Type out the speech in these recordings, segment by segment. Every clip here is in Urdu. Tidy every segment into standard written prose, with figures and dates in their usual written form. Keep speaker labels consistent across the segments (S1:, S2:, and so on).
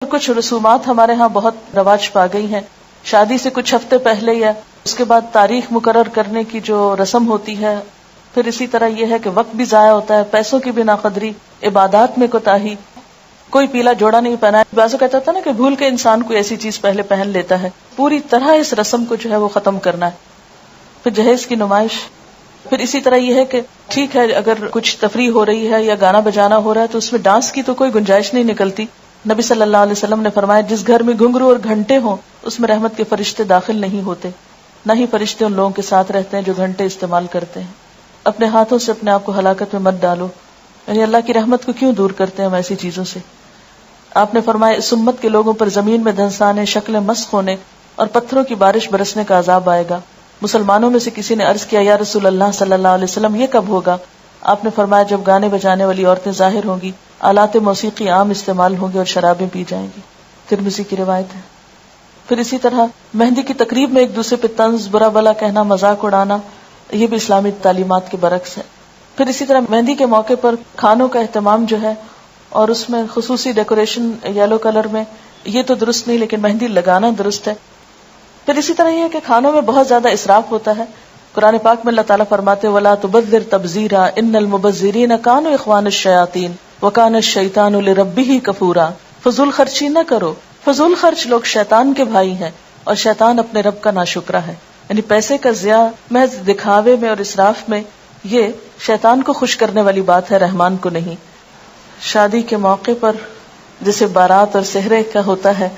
S1: کچھ رسومات ہمارے ہاں بہت رواج پا گئی ہیں. شادی سے کچھ ہفتے پہلے یا اس کے بعد تاریخ مقرر کرنے کی جو رسم ہوتی ہے. پھر اسی طرح یہ ہے کہ وقت بھی ضائع ہوتا ہے، پیسوں کی بھی ناقدری، عبادات میں کوتاہی. کوئی پیلا جوڑا نہیں پہنا ہے. بعضوں کہتا تھا نا کہ بھول کے انسان کوئی ایسی چیز پہلے پہن لیتا ہے. پوری طرح اس رسم کو جو ہے وہ ختم کرنا ہے. پھر جہیز کی نمائش. پھر اسی طرح یہ ہے کہ ٹھیک ہے اگر کچھ تفریح ہو رہی ہے یا گانا بجانا ہو رہا ہے تو اس میں ڈانس کی تو کوئی گنجائش نہیں نکلتی. نبی صلی اللہ علیہ وسلم نے فرمایا جس گھر میں گھنگرو اور گھنٹے ہوں اس میں رحمت کے فرشتے داخل نہیں ہوتے، نہ ہی فرشتے ان لوگوں کے ساتھ رہتے ہیں جو گھنٹے استعمال کرتے ہیں. اپنے ہاتھوں سے اپنے آپ کو ہلاکت میں مت ڈالو. یعنی اللہ کی رحمت کو کیوں دور کرتے ہیں ہم ایسی چیزوں سے. آپ نے فرمایا اس امت کے لوگوں پر زمین میں دھنسانے، شکلیں مسخ ہونے اور پتھروں کی بارش برسنے کا عذاب آئے گا. مسلمانوں میں سے کسی نے عرض کیا یا رسول اللہ صلی اللہ علیہ وسلم یہ کب ہوگا؟ آپ نے فرمایا جب گانے بجانے والی عورتیں ظاہر ہوں گی، آلات موسیقی عام استعمال ہوں گے اور شرابیں پی جائیں گی. ترمذی کی روایت ہے. پھر اسی طرح مہندی کی تقریب میں ایک دوسرے پہ طنز، برا بلا کہنا، مذاق اڑانا، یہ بھی اسلامی تعلیمات کے برعکس ہے. پھر اسی طرح مہندی کے موقع پر کھانوں کا اہتمام جو ہے اور اس میں خصوصی ڈیکوریشن یلو کلر میں، یہ تو درست نہیں لیکن مہندی لگانا درست ہے. پھر اسی طرح یہ ہے کہ کھانوں میں بہت زیادہ اسراف ہوتا ہے. قرآن پاک میں اللہ تعالیٰ فرماتے وَلَا تُبَذِّرْ تَبْذِيرًا إِنَّ الْمُبَذِّرِينَ كَانُوا إِخْوَانَ الشَّيَاطِينَ وَكَانَ الشَّيْطَانُ لِرَبِّهِ كَفُورًا. فضول خرچی نہ کرو. فضول خرچ لوگ شیطان کے بھائی ہیں اور شیطان اپنے رب کا ناشکرا ہے. یعنی پیسے کا ضیاع محض دکھاوے میں اور اسراف میں، یہ شیطان کو خوش کرنے والی بات ہے، رحمان کو نہیں. شادی کے موقع پر جیسے بارات اور سہرے کا ہوتا ہے،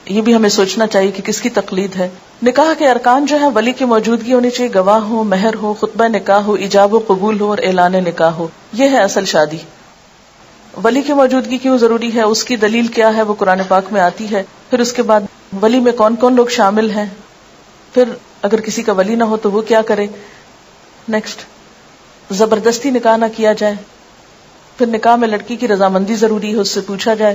S1: یہ بھی ہمیں سوچنا چاہیے کہ کس کی تقلید ہے. نکاح کے ارکان جو ہے ولی کی موجودگی ہونی چاہیے، گواہ ہو، مہر ہو، خطبہ نکاح ہو، ایجاب و قبول ہو اور اعلان نکاح ہو. یہ ہے اصل شادی. ولی کی موجودگی کیوں ضروری ہے، اس کی دلیل کیا ہے، وہ قرآن پاک میں آتی ہے. پھر اس کے بعد ولی میں کون کون لوگ شامل ہیں، پھر اگر کسی کا ولی نہ ہو تو وہ کیا کرے. نیکسٹ، زبردستی نکاح نہ کیا جائے. پھر نکاح میں لڑکی کی رضامندی ضروری ہے، اس سے پوچھا جائے.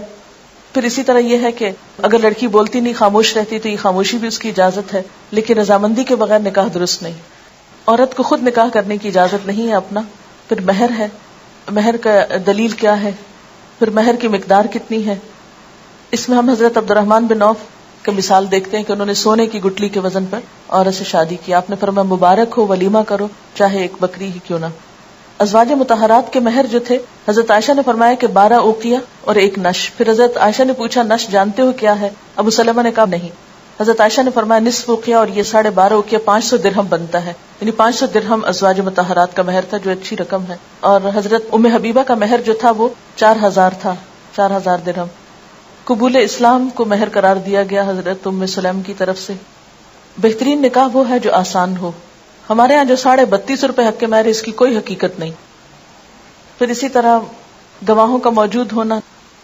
S1: پھر اسی طرح یہ ہے کہ اگر لڑکی بولتی نہیں، خاموش رہتی تو یہ خاموشی بھی اس کی اجازت ہے، لیکن رضامندی کے بغیر نکاح درست نہیں. عورت کو خود نکاح کرنے کی اجازت نہیں ہے اپنا. پھر مہر ہے، مہر کا دلیل کیا ہے، پھر مہر کی مقدار کتنی ہے. اس میں ہم حضرت عبد الرحمن بن عوف کی مثال دیکھتے ہیں کہ انہوں نے سونے کی گٹلی کے وزن پر عورت سے شادی کی. آپ نے فرمایا مبارک ہو، ولیمہ کرو، چاہے ایک بکری ہی کیوں نہ. ازواج مطہرات کے مہر جو تھے، حضرت عائشہ نے فرمایا کہ 12 اوقیہ اور 1 نش. پھر حضرت عائشہ نے پوچھا نش جانتے ہو کیا ہے؟ ابو سلمہ نے کہا نہیں. حضرت عائشہ نے فرمایا نصف اوقیہ اور یہ 12.5 اوقیہ 500 درہم بنتا ہے. یعنی 500 درہم ازواج مطہرات کا مہر تھا، جو اچھی رقم ہے. اور حضرت ام حبیبہ کا مہر جو تھا وہ 4000 تھا، 4000 درہم. قبول اسلام کو مہر قرار دیا گیا حضرت ام سلیم کی طرف سے. بہترین نکاح وہ ہے جو آسان ہو. ہمارے ہاں جو 32.5 روپے حق کے مہر ہے، اس کی کوئی حقیقت نہیں. پھر اسی طرح گواہوں کا موجود ہونا،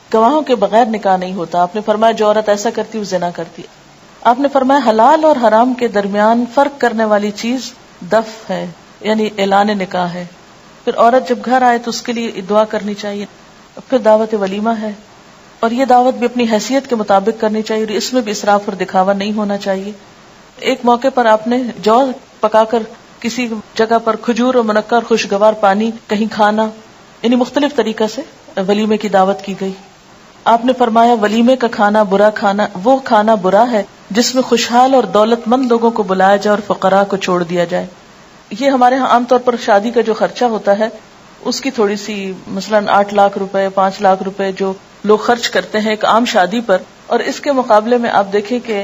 S1: گواہوں کے بغیر نکاح نہیں ہوتا. آپ نے فرمایا جو عورت ایسا کرتی وہ زنا کرتی. آپ نے فرمایا حلال اور حرام کے درمیان فرق کرنے والی چیز دف ہے، یعنی اعلان نکاح ہے. پھر عورت جب گھر آئے تو اس کے لیے دعا کرنی چاہیے. پھر دعوت ولیمہ ہے، اور یہ دعوت بھی اپنی حیثیت کے مطابق کرنی چاہیے، اور اس میں بھی اسراف اور دکھاوا نہیں ہونا چاہیے. ایک موقع پر آپ نے جو پکا کر کسی جگہ پر کھجور اور منقع اور خوشگوار پانی کہیں کھانا، یعنی مختلف طریقہ سے ولیمے کی دعوت کی گئی. آپ نے فرمایا ولیمے کا کھانا برا کھانا، وہ کھانا برا ہے جس میں خوشحال اور دولت مند لوگوں کو بلایا جائے اور فقراء کو چھوڑ دیا جائے. یہ ہمارے ہاں عام طور پر شادی کا جو خرچہ ہوتا ہے اس کی تھوڑی سی، مثلا 8 لاکھ روپے 5 لاکھ روپے جو لوگ خرچ کرتے ہیں ایک عام شادی پر، اور اس کے مقابلے میں آپ دیکھیں کہ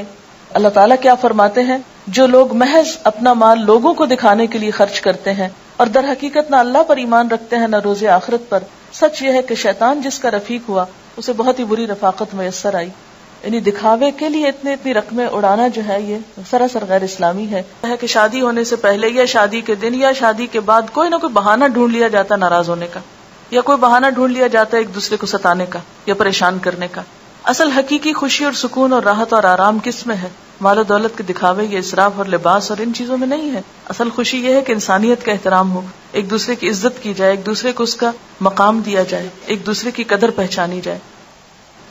S1: اللہ تعالیٰ کیا فرماتے ہیں، جو لوگ محض اپنا مال لوگوں کو دکھانے کے لیے خرچ کرتے ہیں اور در حقیقت نہ اللہ پر ایمان رکھتے ہیں نہ روز آخرت پر. سچ یہ ہے کہ شیطان جس کا رفیق ہوا اسے بہت ہی بری رفاقت میسر آئی. یعنی دکھاوے کے لیے اتنی رقمیں اڑانا جو ہے یہ سراسر غیر اسلامی ہے. کہ شادی ہونے سے پہلے یا شادی کے دن یا شادی کے بعد کوئی نہ کوئی بہانہ ڈھونڈ لیا جاتا ناراض ہونے کا، یا کوئی بہانہ ڈھونڈ لیا جاتا ہے ایک دوسرے کو ستانے کا یا پریشان کرنے کا. اصل حقیقی خوشی اور سکون اور راحت اور آرام کس میں ہے؟ مال و دولت کے دکھاوے یا اسراف اور لباس اور ان چیزوں میں نہیں ہے. اصل خوشی یہ ہے کہ انسانیت کا احترام ہو، ایک دوسرے کی عزت کی جائے، ایک دوسرے کو اس کا مقام دیا جائے، ایک دوسرے کی قدر پہچانی جائے.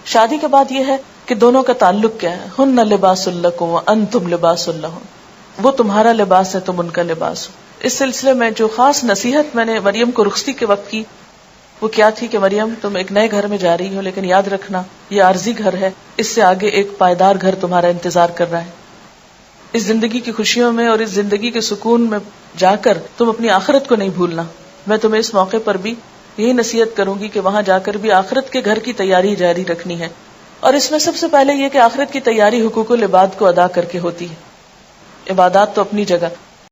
S1: شادی کے بعد یہ ہے کہ دونوں کا تعلق کیا ہے. ہن لباس لکم وانتم لباس لہن، وہ تمہارا لباس ہے، تم ان کا لباس ہو. اس سلسلے میں جو خاص نصیحت میں نے مریم کو رخصتی کے وقت کی وہ کیا تھی کہ مریم تم ایک نئے گھر میں جا رہی ہو، لیکن یاد رکھنا یہ عارضی گھر ہے، اس سے آگے ایک پائیدار گھر تمہارا انتظار کر رہا ہے. اس زندگی کی خوشیوں میں اور اس زندگی کے سکون میں جا کر تم اپنی آخرت کو نہیں بھولنا. میں تمہیں اس موقع پر بھی یہی نصیحت کروں گی کہ وہاں جا کر بھی آخرت کے گھر کی تیاری جاری رکھنی ہے. اور اس میں سب سے پہلے یہ کہ آخرت کی تیاری حقوق العباد کو ادا کر کے ہوتی ہے. عبادات تو اپنی جگہ،